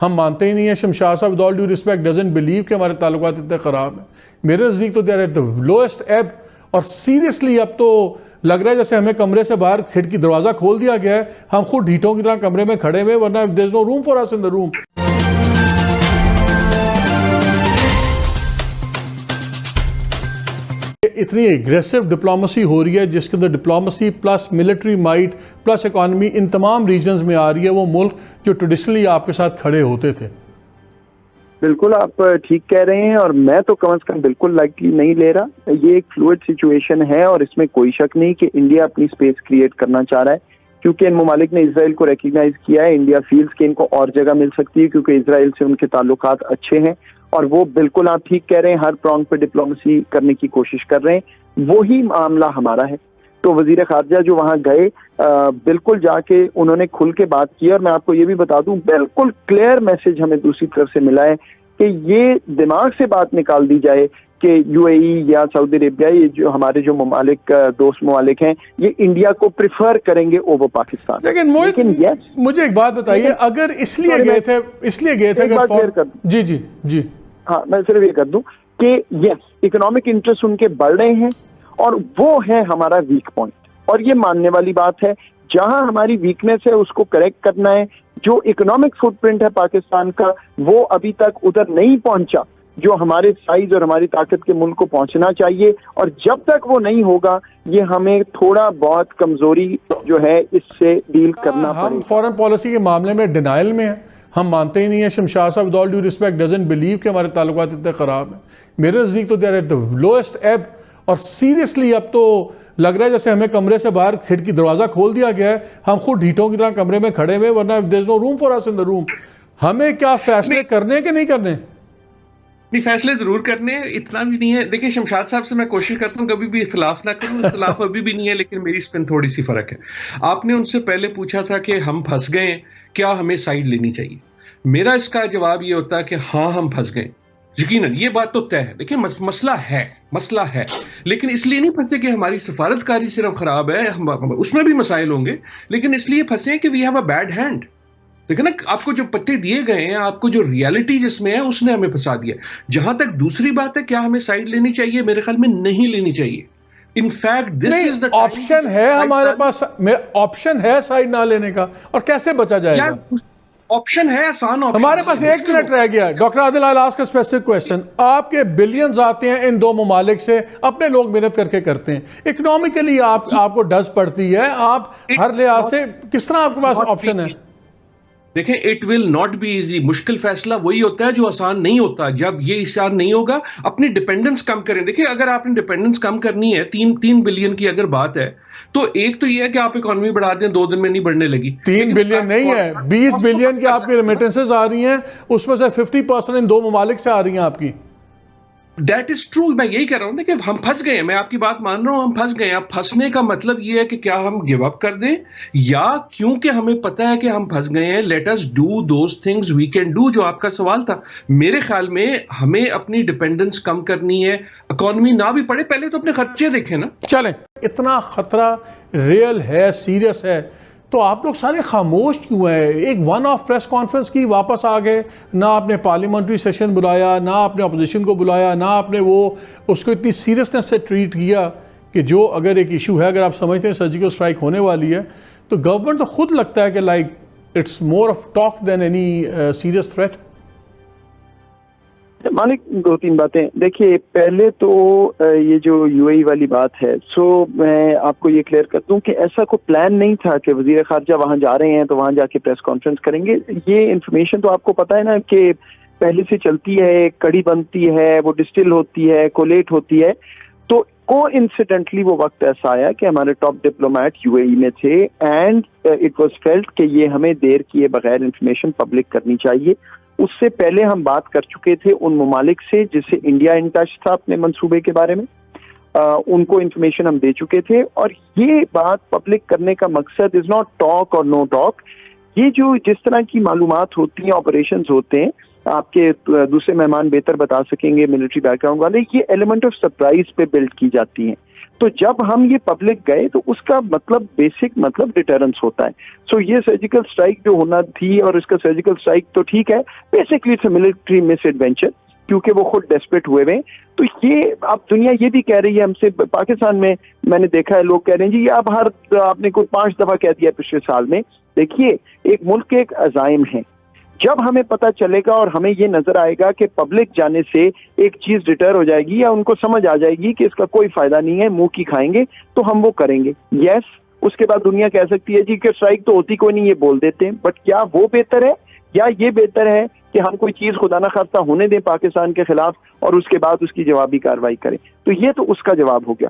हम मानते ही नहीं है। शमशाद साहब with all due respect doesn't believe कि हमारे ताल्लुकात इतने ख़राब हैं। मेरे नज़दीक तो they are at the lowest ebb. और सीरियसली अब तो लग रहा है जैसे हमें कमरे से बाहर खिड़की दरवाज़ा खोल दिया गया है, हम खुद ढीठों की तरह कमरे में खड़े हुए, वरना there is no room for us in the room. इतनी एग्रेसिव डिप्लोमेसी हो रही है जिसके अंदर diplomacy plus military might plus economy इन तमाम रीजन्स में आ रही है, वो मुल्क जो ट्रेडिशनली आपके साथ खड़े होते थे। बिल्कुल आप ठीक कह रहे हैं, और मैं तो कम से कम बिल्कुल लाइटली नहीं ले रहा। ये एक फ्लूइड सिचुएशन है और इसमें कोई शक नहीं कि इंडिया अपनी स्पेस क्रिएट करना चाह रहा है, क्योंकि इन ममालिक ने इसराइल को रिकग्नाइज किया है। इंडिया फील्स कि इनको और जगह मिल सकती है क्योंकि इसराइल से उनके ताल्लुकात अच्छे हैं, और वो बिल्कुल आप ठीक कह रहे हैं, हर प्रॉन्ग पे डिप्लोमेसी करने की कोशिश कर रहे हैं। वही मामला हमारा है। तो वजीर खारजा जो वहां गए, बिल्कुल जाके उन्होंने खुल के बात की, और मैं आपको ये भी बता दूं, बिल्कुल क्लियर मैसेज हमें दूसरी तरफ से मिला है कि ये दिमाग से बात निकाल दी जाए कि यूएई या सऊदी अरेबिया, ये जो हमारे जो ममालिक दोस्त ममालिक हैं, ये इंडिया को प्रिफर करेंगे ओवर पाकिस्तान। लेकिन yes, मुझे एक बात बताइए, अगर इसलिए गए थे अगर जी जी जी हाँ, मैं सिर्फ ये कर दूं कि यस, इकोनॉमिक इंटरेस्ट उनके बढ़ रहे हैं और वो है हमारा वीक पॉइंट, और ये मानने वाली बात है। जहां हमारी वीकनेस है उसको करेक्ट करना है। जो इकोनॉमिक फुटप्रिंट है पाकिस्तान का, वो अभी तक उधर नहीं पहुंचा जो हमारे साइज और हमारी ताकत के मुल्क को पहुंचना चाहिए, और जब तक वो नहीं होगा ये हमें थोड़ा बहुत कमजोरी जो है इससे डील करना पड़ेगा। हम फॉरेन पॉलिसी के मामले में डिनाइल में हैं, हम मानते ही नहीं है। शमशाद साहब with all due respect doesn't believe कि हमारे ताल्लुकात इतने ख़राब हैं। मेरे नज़दीक तो they are at the lowest ebb. और सीरियसली अब तो लग रहा है जैसे हमें कमरे से बाहर खिड़की दरवाज़ा खोल दिया गया है, हम खुद ढीठों की तरह कमरे में खड़े हुए, वरना there is no room for us in the room. हमें क्या फैसले करने के नहीं करने? नहीं, फैसले जरूर करने हैं, इतना भी नहीं है। देखिए, शमशाद साहब से मैं कोशिश करता हूँ कभी भी इख्तिलाफ ना करूँ। इख्तिलाफ अभी भी नहीं है, लेकिन मेरी स्पिन थोड़ी सी फर्क है। आपने उनसे पहले पूछा था कि हम फंस गए, क्या हमें साइड लेनी चाहिए? मेरा इसका जवाब ये होता है कि हाँ, हम फंस गए, यकीनन ये बात तो तय है। देखिए, मसला है, लेकिन इसलिए नहीं फंसे कि हमारी सफारतकारी सिर्फ खराब है, उसमें भी मसाइल होंगे, लेकिन इसलिए फंसे कि we have a bad hand. देखो ना, आपको जो पत्ते दिए गए हैं, आपको जो रियलिटी जिसमें है, उसने हमें फंसा दिया। जहां तक दूसरी बात है, क्या हमें साइड लेनी चाहिए? मेरे ख्याल में नहीं लेनी चाहिए। In fact this is the option है हमारे पास, ऑप्शन है साइड ना लेने का, और कैसे बचा जाएगा? ऑप्शन है, आसान ऑप्शन। हमारे पास 1 मिनट रह गया है। Doctor Adil, I ask a specific question. आपके बिलियंस आते हैं इन दो ममालिक से, अपने लोग मेहनत करके करते हैं, इकोनॉमिकली आपको डस पड़ती है, आप हर लिहाज से किस तरह आपके पास ऑप्शन है? देखें, it will not be easy. मुश्किल फैसला वही होता है जो आसान नहीं होता। जब ये आसान नहीं होगा, अपनी डिपेंडेंस कम करें। देखिए, अगर आपने डिपेंडेंस कम करनी है, 3 बिलियन की अगर बात है, तो एक तो ये है कि आप इकोनॉमी बढ़ा दें, 2 दिन में नहीं बढ़ने लगी। 3 बिलियन नहीं है, 20 बिलियन की आपकी रेमिटेंसेस आ रही हैं, उसमें से 50% इन दो ममालिक से आ रही हैं आपकी। That is true. मैं यही कह रहा हूं ना कि हम फंस गए हैं। मैं आपकी बात मान रहा हूं, हम फंस गए हैं। अब फंसने का मतलब ये है कि क्या हम गिव अप कर दें, या क्योंकि हमें पता है कि हम फंस गए हैं, let us do those things we can do. जो आपका सवाल था, मेरे ख्याल में हमें अपनी डिपेंडेंस कम करनी है। इकोनॉमी ना भी पड़े, पहले तो अपने खर्चे देखें ना। चलें, इतना खतरा रियल है, सीरियस है, तो आप लोग सारे खामोश क्यों हैं? एक वन ऑफ प्रेस कॉन्फ्रेंस की, वापस आ गए, ना आपने पार्लियामेंट्री सेशन बुलाया, ना आपने अपोजिशन को बुलाया, ना आपने उसको इतनी सीरियसनेस से ट्रीट किया कि जो अगर एक इशू है, अगर आप समझते हैं सर्जिकल स्ट्राइक होने वाली है, तो गवर्नमेंट तो खुद लगता है कि like it's more of talk than any serious threat. मालिक, 2-3 बातें। देखिए, पहले तो ये जो यूएई वाली बात है, सो मैं आपको ये क्लियर कर दूं कि ऐसा कोई प्लान नहीं था कि वजीर खारजा वहां जा रहे हैं तो वहां जाके प्रेस कॉन्फ्रेंस करेंगे। ये इन्फॉर्मेशन तो आपको पता है ना कि पहले से चलती है, कड़ी बनती है, वो डिस्टिल होती है, कोलेट होती है। तो कोइंसिडेंटली वो वक्त ऐसा आया कि हमारे टॉप डिप्लोमेट यूएई में थे, एंड इट वाज फेल्ट कि ये हमें देर किए बगैर इन्फॉर्मेशन पब्लिक करनी चाहिए। उससे पहले हम बात कर चुके थे उन ममालिक से जिससे इंडिया इन टच था अपने मंसूबे के बारे में, उनको इन्फॉर्मेशन हम दे चुके थे। और ये बात पब्लिक करने का मकसद इज नॉट टॉक और नो टॉक। ये जो जिस तरह की मालूमात होती हैं, ऑपरेशंस होते हैं, आपके दूसरे मेहमान बेहतर बता सकेंगे मिलिट्री बैकग्राउंड वाले, ये एलिमेंट ऑफ सरप्राइज पे बिल्ड की जाती हैं। तो जब हम ये पब्लिक गए तो उसका मतलब बेसिक मतलब डिटरेंस होता है। सो ये सर्जिकल स्ट्राइक जो होना थी, और इसका सर्जिकल स्ट्राइक तो ठीक है, basically it's a military miss adventure, क्योंकि वो खुद डेस्परेट हुए हुए। तो ये अब दुनिया ये भी कह रही है हमसे, पाकिस्तान में मैंने देखा है लोग कह रहे हैं जी अब आपने को 5 दफा कह दिया पिछले साल में। देखिए, एक मुल्क के एक अजाइम है, जब हमें पता चलेगा और हमें ये नजर आएगा कि पब्लिक जाने से एक चीज डिटर हो जाएगी या उनको समझ आ जाएगी कि इसका कोई फायदा नहीं है, मुंह की खाएंगे, तो हम वो करेंगे। यस, उसके बाद दुनिया कह सकती है जी कि स्ट्राइक तो होती कोई नहीं, ये बोल देते हैं। बट क्या वो बेहतर है या ये बेहतर है कि हम कोई चीज खुदा ना खास्ता होने दें पाकिस्तान के खिलाफ और उसके बाद उसकी जवाबी कार्रवाई करें? तो ये तो उसका जवाब हो गया।